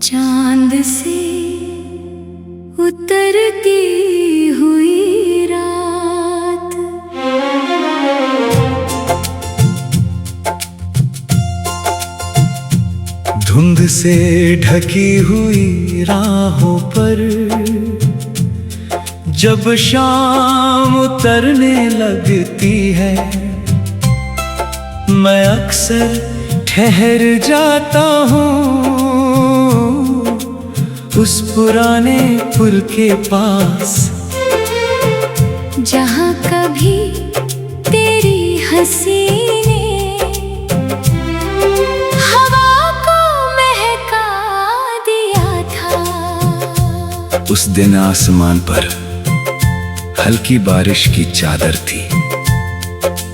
चांद से उतरती हुई रात, धुंध से ढकी हुई राहों पर जब शाम उतरने लगती है, मैं अक्सर ठहर जाता हूँ उस पुराने पुल के पास, जहाँ कभी तेरी हंसी ने हवा को महका दिया था। उस दिन आसमान पर हल्की बारिश की चादर थी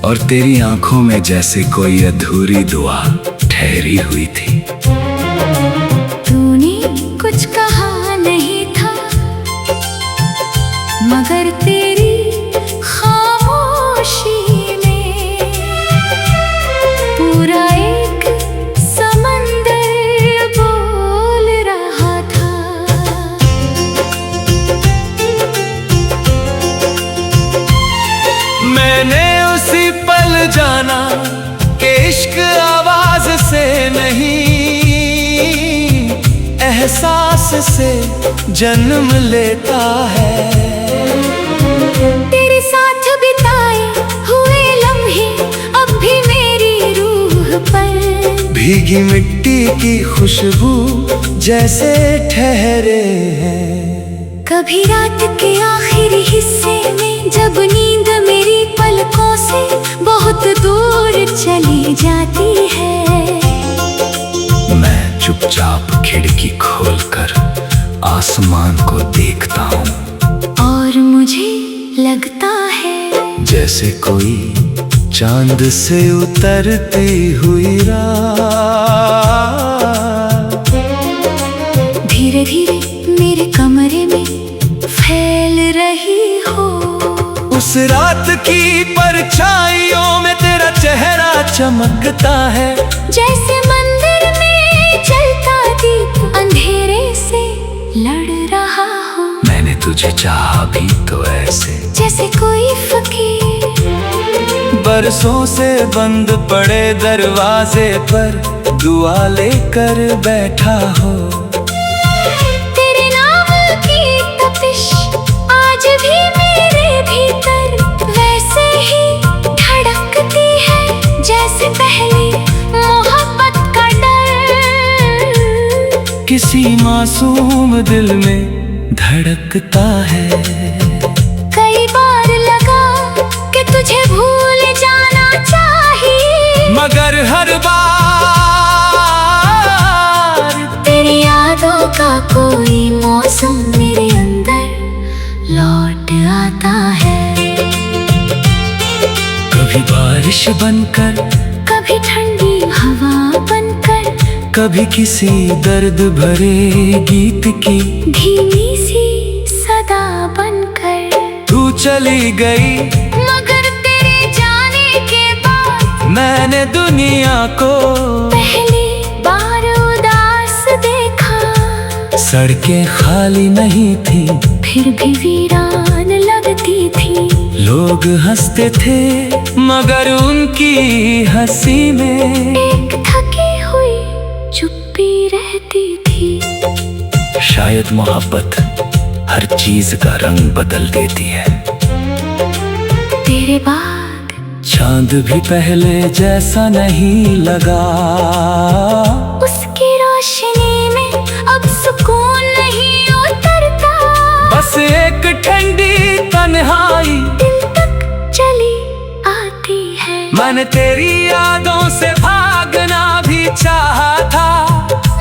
और तेरी आंखों में जैसे कोई अधूरी दुआ ठहरी हुई थी। तूने कुछ कहा नहीं था, मगर तेरी खामोशी में पूरा एक समंदर बोल रहा था। मैंने उसी पल जाना कि इश्क आवाज से नहीं, एहसास से जन्म लेता है। तेरे साथ बिताए हुए लम्हे अब भी मेरी रूह पर भीगी मिट्टी की खुशबू जैसे ठहरे हैं। कभी रात के आखिरी हिस्से में जब नींद मेरी पलकों से बहुत दूर चली जाती है, मैं चुपचाप खिड़की खोलकर आसमान को देखता हूँ और मुझे लगता है जैसे कोई चांद से उतरती हुई रात धीरे धीरे मेरे कमरे में फैल रही हो। उस रात की परछाइयों में तेरा चेहरा चमकता है, जैसे मंदिर में जलता दीप अंधेरे से लड़ रहा हो। मैंने तुझे चाहा भी तो ऐसे, जैसे कोई फकीर बरसों से बंद पड़े दरवाजे पर दुआ लेकर बैठा हो। तेरे नाम की तपिश आज भी मेरे भीतर वैसे ही धड़कती है, जैसे पहली मोहब्बत का डर किसी मासूम दिल में धड़कता है। कई बार लगा कि तुझे भूल जाना चाहिए, मगर हर बार तेरी यादों का कोई मौसम मेरे अंदर लौट आता है। कभी बारिश बनकर, कभी ठंडी हवा बनकर, कभी किसी दर्द भरे गीत की धीमी सी सदा बनकर। तू चली गई मगर तेरे जाने के बाद मैंने दुनिया को पहली बार उदास देखा। सड़कें खाली नहीं थी, फिर भी वीरान लगती थी। लोग हंसते थे मगर उनकी हंसी में एक थकी हुई चुप्पी रहती थी। शायद मोहब्बत हर चीज का रंग बदल देती है। तेरे बाद चांद भी पहले जैसा नहीं लगा, उसकी रोशनी में अब सुकून नहीं उतरता। बस एक ठंडी तन्हाई दिल तक चली आती है। मैंने तेरी यादों से भागना भी चाहा था,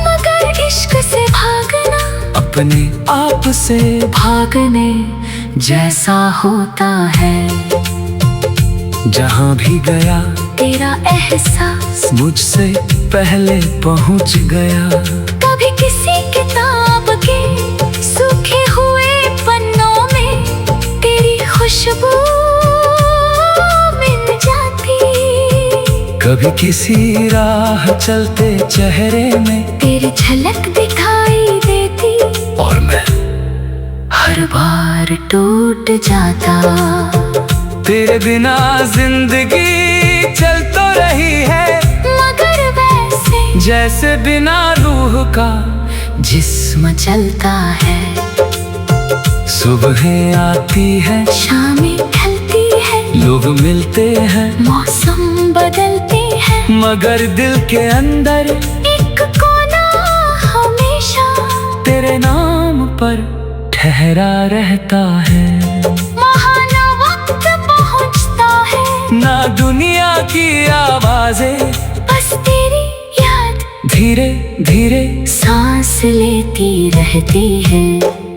मगर इश्क से भागना अपने आप से भागने जैसा होता है। जहाँ भी गया तेरा एहसास मुझसे पहले पहुँच गया। कभी किसी किताब के सूखे हुए पन्नों में तेरी खुशबू मिल जाती। कभी किसी राह चलते चेहरे में तेरी झलक दिखाई और मैं हर बार टूट जाता। तेरे बिना जिंदगी चल तो रही है, मगर वैसे जैसे बिना रूह का जिस्म चलता है। सुबह आती है, शामें ढलती है, लोग मिलते हैं, मौसम बदलते हैं, मगर दिल के अंदर एक कोना हमेशा तेरे नाम पर ठहरा रहता है। वहाँ ना वक्त पहुँचता है, ना दुनिया की आवाजें, बस तेरी याद धीरे धीरे सांस लेती रहती है।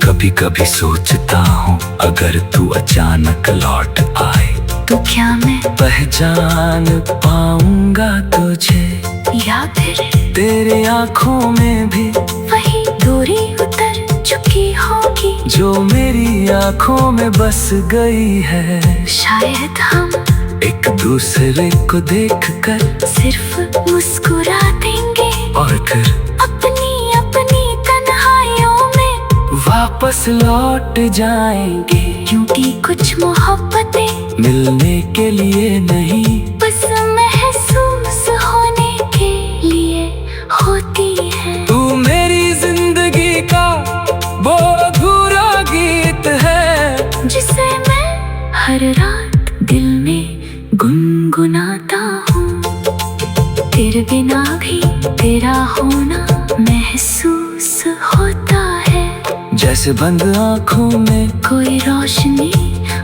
कभी कभी सोचता हूँ अगर तू अचानक लौट आए तो क्या मैं पहचान पाऊंगा तुझे, या फिर तेरे आँखों में भी वही दूरी उतर चुकी होगी जो मेरी आँखों में बस गई है। शायद हम एक दूसरे को देखकर सिर्फ मुस्कुरा देंगे और फिर अपनी अपनी तन्हाइयों में वापस लौट जाएंगे, क्योंकि कुछ मोहब्बतें मिलने के लिए नहीं, बस महसूस होने के लिए होती है। तू मेरी जिंदगी का वो अधूरा गीत है जिसे मैं हर रात दिल में गुनगुनाता हूँ। तेरे बिना भी तेरा होना महसूस होता है, जैसे बंद आँखों में कोई रोशनी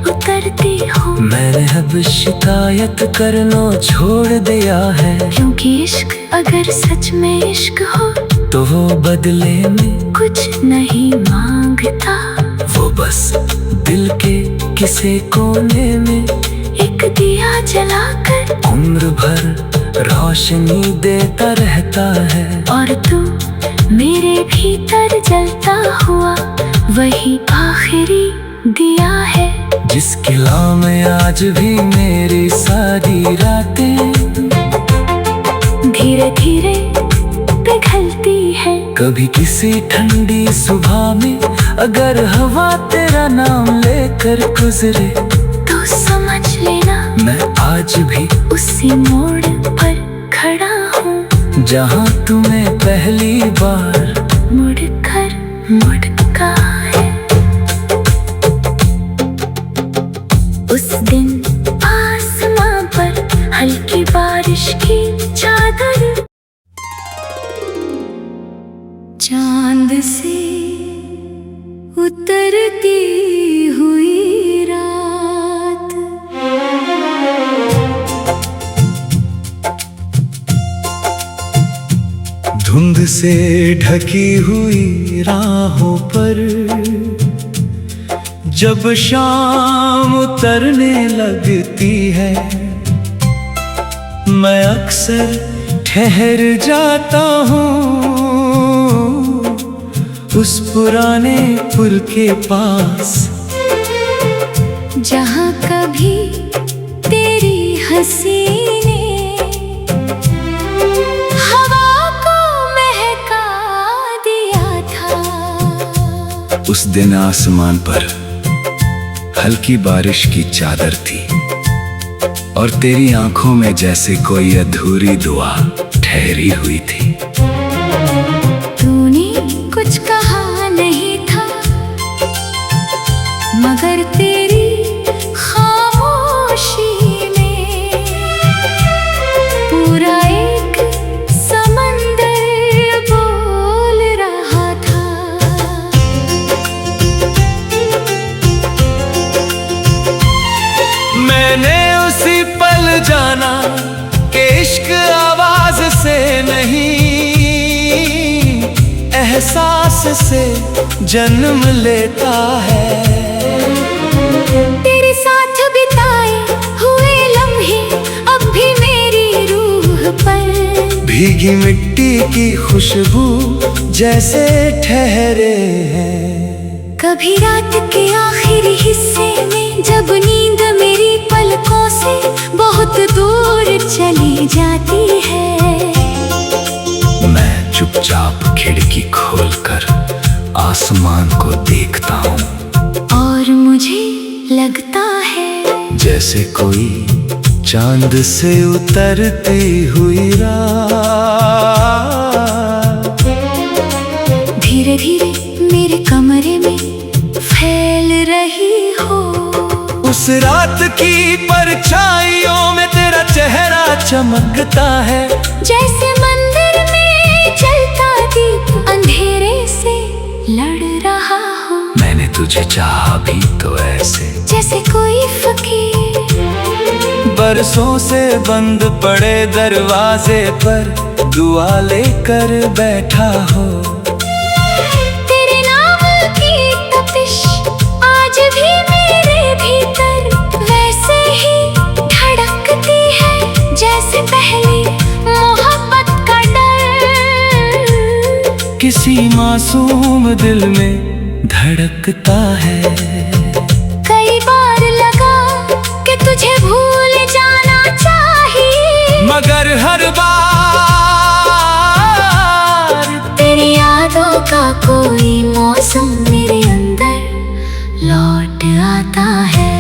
उतरती हो। मैंने अब शिकायत करना छोड़ दिया है, क्योंकि इश्क अगर सच में इश्क हो तो वो बदले में कुछ नहीं मांगता। वो बस दिल के किसी कोने में एक दिया जलाकर उम्र भर रोशनी देता रहता है। और तू मेरे भीतर जलता हुआ वही आखिरी दिया है, जिसकी लाम में आज भी मेरी सारी रातें धीरे धीरे पिघलती है। कभी किसी ठंडी सुबह में अगर हवा तेरा नाम लेकर गुजरे तो समझ लेना मैं आज भी उसी मोड़ पर खड़ा हूँ जहाँ तुम्हें पहली बार मुड़कर मुड़का है। उस दिन आसमां पर हल्की बारिश की चादर, चांद से उतरती हुई रात, धुंध से ढकी हुई राहों पर जब शाम उतरने लगती है, मैं अक्सर ठहर जाता हूँ उस पुराने पुल के पास, जहाँ कभी तेरी हंसी ने हवा को महका दिया था। उस दिन आसमान पर हल्की बारिश की चादर थी और तेरी आंखों में जैसे कोई अधूरी दुआ ठहरी हुई थी। तूने कुछ कहा नहीं था, मगर तेरी खामोशी में पूरा एक समंदर बोल रहा था। मैंने उसी पल जाना कि इश्क आवाज से नहीं एहसास से जन्म लेता है। तेरे साथ बिताए हुए लम्हे अब भी मेरी रूह पर भीगी मिट्टी की खुशबू जैसे ठहरे हैं। कभी रात के आखिरी हिस्से में जब नींद मेरी पलकों से बहुत दूर चली जाती है, मैं चुपचाप खिड़की खोलकर आसमान को देखता हूँ और मुझे लगता है जैसे कोई चांद से उतरती हुई रात धीरे धीरे मेरे कमरे में फैल रही हो। उस रात की परछाइयों में तेरा चेहरा चमकता है, जैसे मंदिर में जलता दीप अंधेरे से लड़ रहा हो। मैंने तुझे चाहा भी तो ऐसे, जैसे कोई फकीर बरसों से बंद पड़े दरवाजे पर दुआ लेकर बैठा हो। तेरे नाम की तपिश आज भी मेरे भीतर वैसे ही धड़कती है, जैसे पहली मोहब्बत का डर किसी मासूम दिल में धड़कता है। कई बार लगा कि तुझे भूल जाना चाहिए, मगर हर बार तेरी यादों का कोई मौसम मेरे अंदर लौट आता है।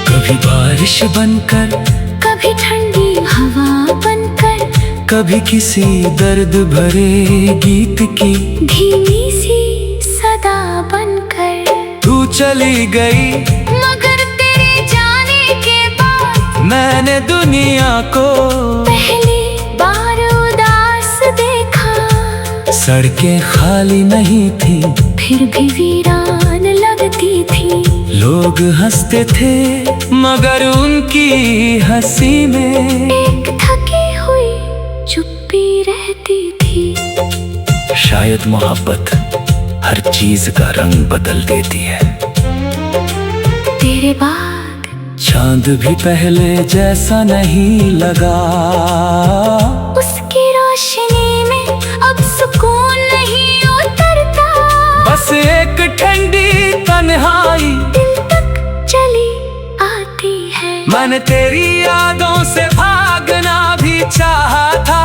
कभी बारिश बनकर, कभी ठंडी हवा बनकर, कभी किसी दर्द भरे गीत की धीमी सी सदा बनकर। तू चली गई मगर तेरे जाने के बाद मैंने दुनिया को पहली बार उदास देखा। सड़कें खाली नहीं थी, फिर भी वीरान लगती थी। लोग हंसते थे मगर उनकी हंसी में एक थकी हुई चुप्पी रहती थी। शायद मोहब्बत हर चीज का रंग बदल देती है। तेरे बाद चांद भी पहले जैसा नहीं लगा, उसकी रोशनी में अब सुकून नहीं उतरता। बस एक ठंडी तन्हाई दिल तक चली आती है। मैंने तेरी यादों से भागना भी चाहा था,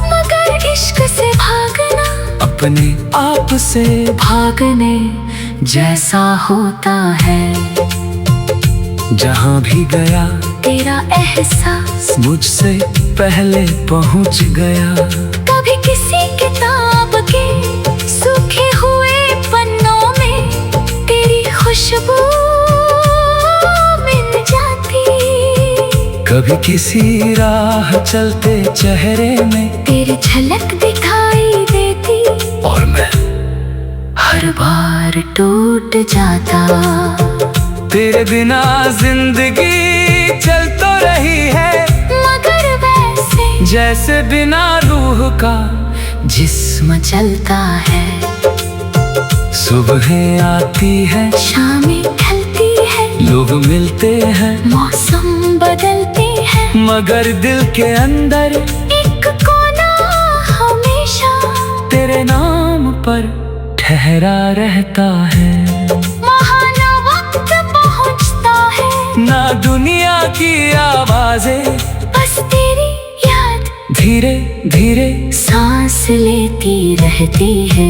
मगर इश्क से भागना अपने आप से भागने जैसा होता है। जहाँ भी गया तेरा एहसास मुझसे पहले पहुँच गया। कभी किसी किताब के सूखे हुए पन्नों में तेरी खुशबू मिल जाती। कभी किसी राह चलते चेहरे में तेरी झलक दिखाई देती, और मैं हर बार टूट जाता। तेरे बिना जिंदगी चल तो रही है, मगर वैसे जैसे बिना रूह का जिस्म चलता है। सुबह आती है, शामें ढलती है, लोग मिलते हैं मौसम बदलते हैं, मगर दिल के अंदर एक कोना हमेशा तेरे नाम पर ठहरा रहता है। वहाँ ना वक्त पहुँचता है, ना दुनिया की आवाजें, बस तेरी याद धीरे धीरे। सांस लेती रहती है।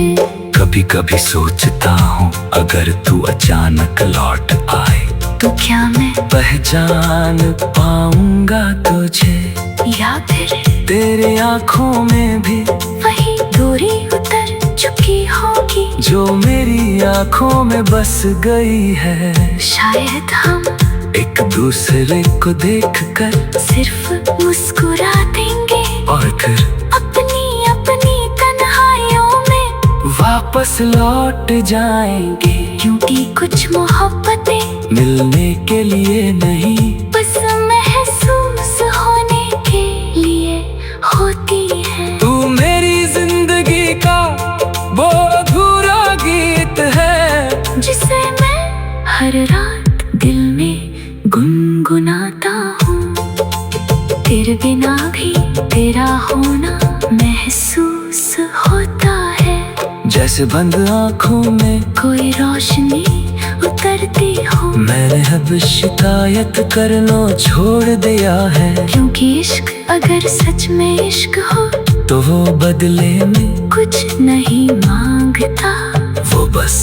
कभी कभी सोचता हूँ अगर तू अचानक लौट आए तो क्या मैं पहचान पाऊंगा तुझे, या फिर तेरे आँखों में भी वही दूरी उतर चुकी होगी जो मेरी आँखों में बस गई है। शायद हम एक दूसरे को देखकर सिर्फ मुस्कुरा देंगे और फिर अपनी अपनी तन्हाइयों में वापस लौट जाएंगे, क्योंकि कुछ मोहब्बतें मिलने के लिए नहीं, बस महसूस होने के लिए होती है। तू मेरी जिंदगी का वो अधूरा गीत है जिसे मैं हर रात दिल में गुनगुनाता हूँ। तेरे बिना भी तेरा होना महसूस होता है, जैसे बंद आँखों में कोई रोशनी उतरती हो। मैंने अब शिकायत करना छोड़ दिया है, क्योंकि इश्क अगर सच में इश्क हो तो वो बदले में कुछ नहीं मांगता, वो बस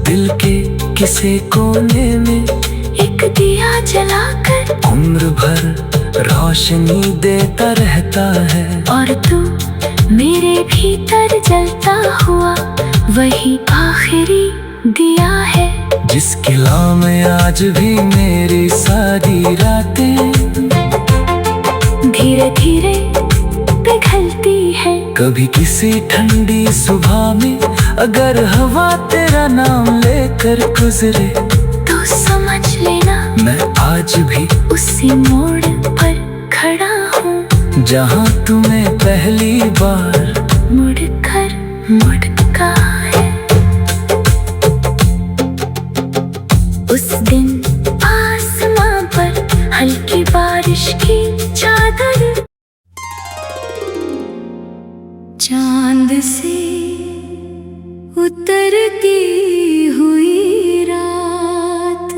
दिल के किसी कोने में एक दिया जलाकर उम्र भर रोशनी देता रहता है। और तू मेरे भीतर जलता हुआ वही आखिरी दिया है, जिसकी लाम आज भी मेरी सारी रातें धीरे धीरे पिघलती है। कभी किसी ठंडी सुबह में अगर हवा तेरा नाम लेकर गुजरे तो समझ लेना मैं आज भी उसी मोड़ पर खड़ा हूँ जहाँ तुम्हें पहली बार मुड़कर मुड़का है। उस दिन आसमां पर हल्की बारिश की चादर, चांद से उतरती हुई रात,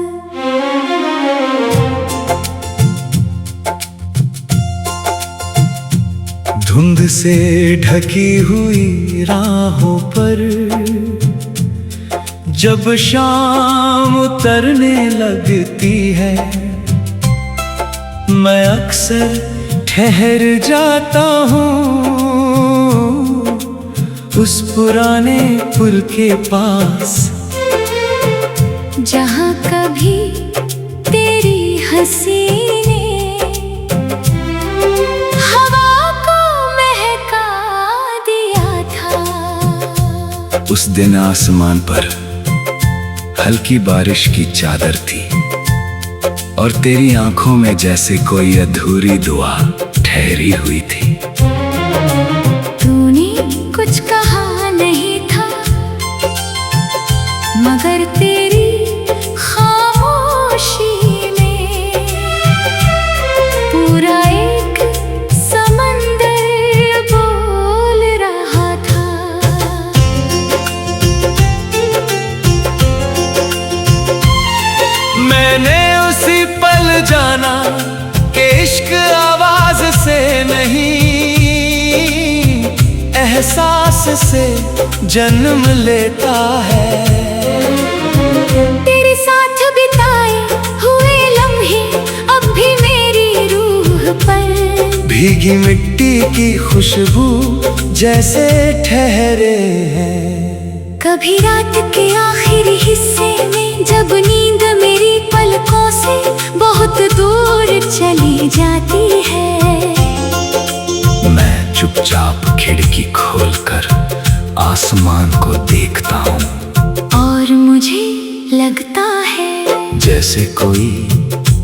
धुंध से ढकी हुई राहों पर जब शाम उतरने लगती है, मैं अक्सर ठहर जाता हूँ उस पुराने पुल के पास, जहाँ कभी तेरी हंसी ने हवा को महका दिया था। उस दिन आसमान पर हल्की बारिश की चादर थी और तेरी आंखों में जैसे कोई अधूरी दुआ ठहरी हुई थी। तूने कुछ कहा नहीं था, मगर तेरी खामोशी में पूरा एक समंदर बोल रहा था। मैंने उसी पल जाना कि इश्क आवाज से नहीं एहसास से जन्म लेता है। तेरे साथ बिताए हुए लम्हे अब भी मेरी रूह पर भीगी मिट्टी की खुशबू जैसे ठहरे हैं। कभी रात के आखिरी हिस्से में जब नींद मेरी पलकों से बहुत दूर चली जाती है, मैं चुपचाप खिड़की खोलकर आसमान को देखता हूँ और मुझे लगता है जैसे कोई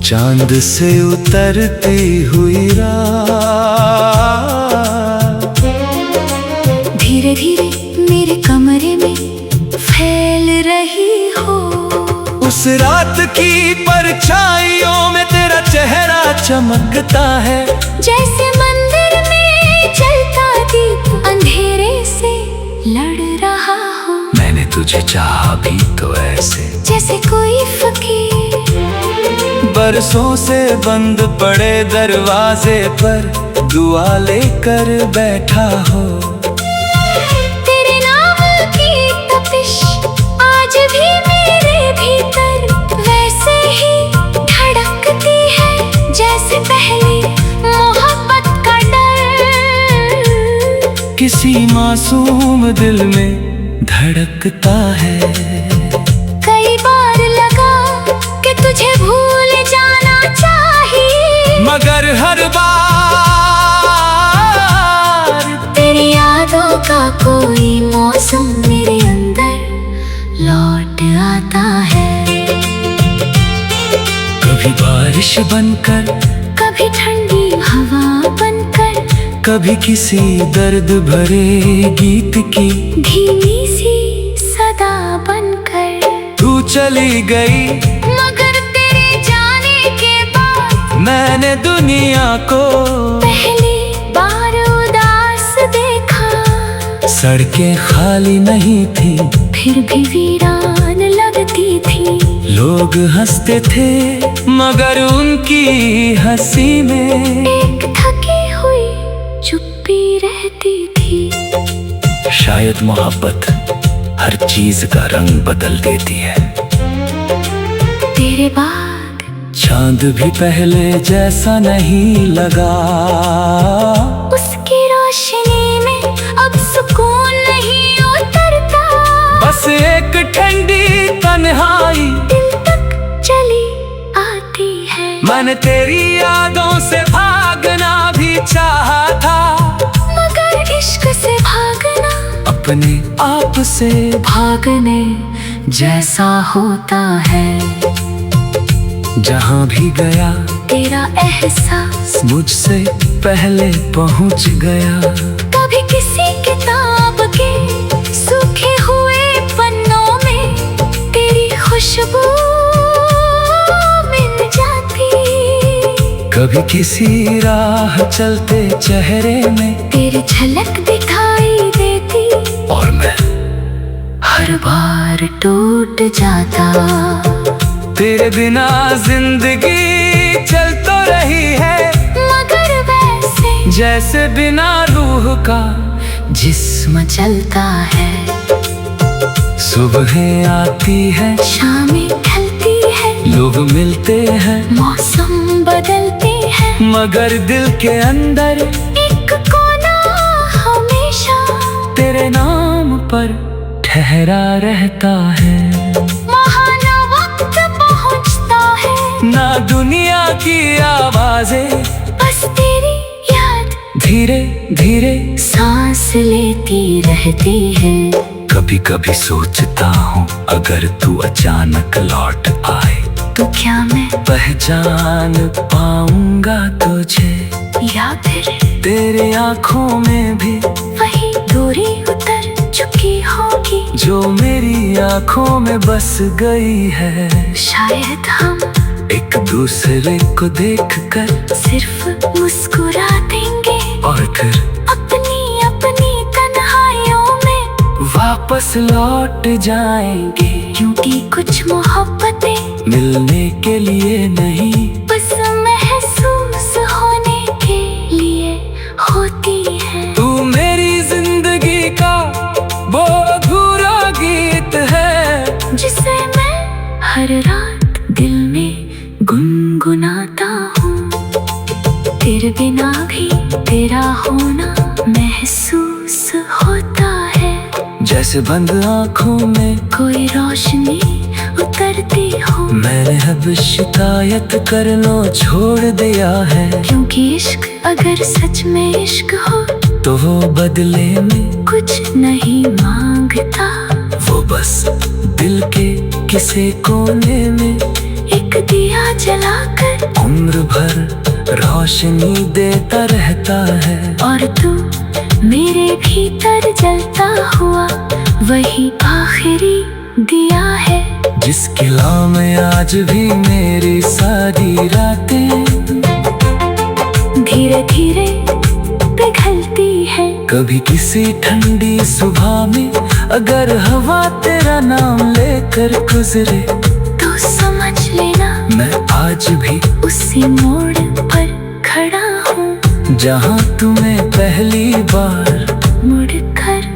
चांद से उतरती हुई रात धीरे धीरे मेरे कमरे में फैल रही हो। उस रात की परछाइयों में तेरा चेहरा चमकता है, जैसे मंदिर में जलता दीप अंधेरे से लड़ रहा हो। मैंने तुझे चाहा भी तो ऐसे जैसे कोई फकीर बरसों से बंद पड़े दरवाजे पर दुआ लेकर बैठा हो। तेरे नाम की तपिश आज भी मेरे भीतर वैसे ही धड़कती है जैसे पहली मोहब्बत का डर किसी मासूम दिल में धड़कता है। कई बार लगा कि तुझे भूल जाना चाहिए, मगर हर बार तेरी यादों का कोई मौसम मेरे अंदर लौट आता है। कभी बारिश बनकर, कभी ठंडी हवा बनकर, कभी किसी दर्द भरे गीत की धीमी सी सदा बनकर। तू चली गई मगर तेरे जाने के बाद मैंने दुनिया को पहली बार उदास देखा। सड़कें खाली नहीं थी, फिर भी वीरान लगती थी। लोग हंसते थे मगर उनकी हंसी में एक थकी हुई चुप्पी रहती होती थी। शायद मोहब्बत हर चीज का रंग बदल देती है। तेरे बाद चांद भी पहले जैसा नहीं लगा। उसकी रोशनी में अब सुकून नहीं उतरता। बस एक ठंडी तन्हाई दिल तक चली आती है। मैंने तेरी यादों से भागना भी चाहा था, मगर इश्क से भागना अपने आप से भागने जैसा होता है। जहाँ भी गया तेरा एहसास मुझसे पहले पहुँच गया। कभी किसी किताब के सूखे हुए पन्नों में तेरी खुशबू मिल जाती। कभी किसी राह चलते चेहरे में तेरी झलक दिखाई देती। और मैं हर बार टूट जाता। तेरे बिना जिंदगी चल तो रही है, मगर वैसे जैसे बिना रूह का जिस्म चलता है। सुबह आती है, शामें ढलती है, लोग मिलते हैं, मौसम बदलते हैं, मगर दिल के अंदर एक कोना हमेशा तेरे नाम पर ठहरा रहता है। वहाँ ना वक्त पहुँचता है, ना दुनिया की आवाजें, बस तेरी याद धीरे धीरे सांस लेती रहती है। कभी कभी सोचता हूँ अगर तू अचानक लौट आए तो क्या मैं पहचान पाऊंगा तुझे, या फिर तेरे आँखों में भी वही दूरी उतर चुकी होगी जो मेरी आँखों में बस गई है। शायद हम एक दूसरे को देखकर सिर्फ मुस्कुरा देंगे और फिर अपनी अपनी तन्हाइयों में वापस लौट जाएंगे, क्योंकि कुछ मोहब्बतें मिलने के लिए नहीं बस महसूस होने के लिए होती है। तू मेरी जिंदगी का वो अधूरा गीत है, जिसे मैं हर रात दिल में गुनगुनाता हूँ। तेरे बिना भी तेरा होना महसूस होता है। जैसे बंद आँखों में कोई रोशनी उतरती हो। मैंने अब शिकायत करना छोड़ दिया है, क्योंकि इश्क अगर सच में इश्क हो तो वो बदले में कुछ नहीं मांगता। वो बस दिल के किसी कोने में एक दिया जलाकर उम्र भर रोशनी देता रहता है। और तू मेरे भीतर जलता हुआ वही आखिरी दिया है, जिसके नाम आज भी मेरी सारी रातें धीरे धीरे पिघलती है। कभी किसी ठंडी सुबह में अगर हवा तेरा नाम लेकर गुजरे तो समझ लेना मैं आज भी उसी मोड़ पर खड़ा हूँ, जहाँ तुम्हें पहली बार मुड़कर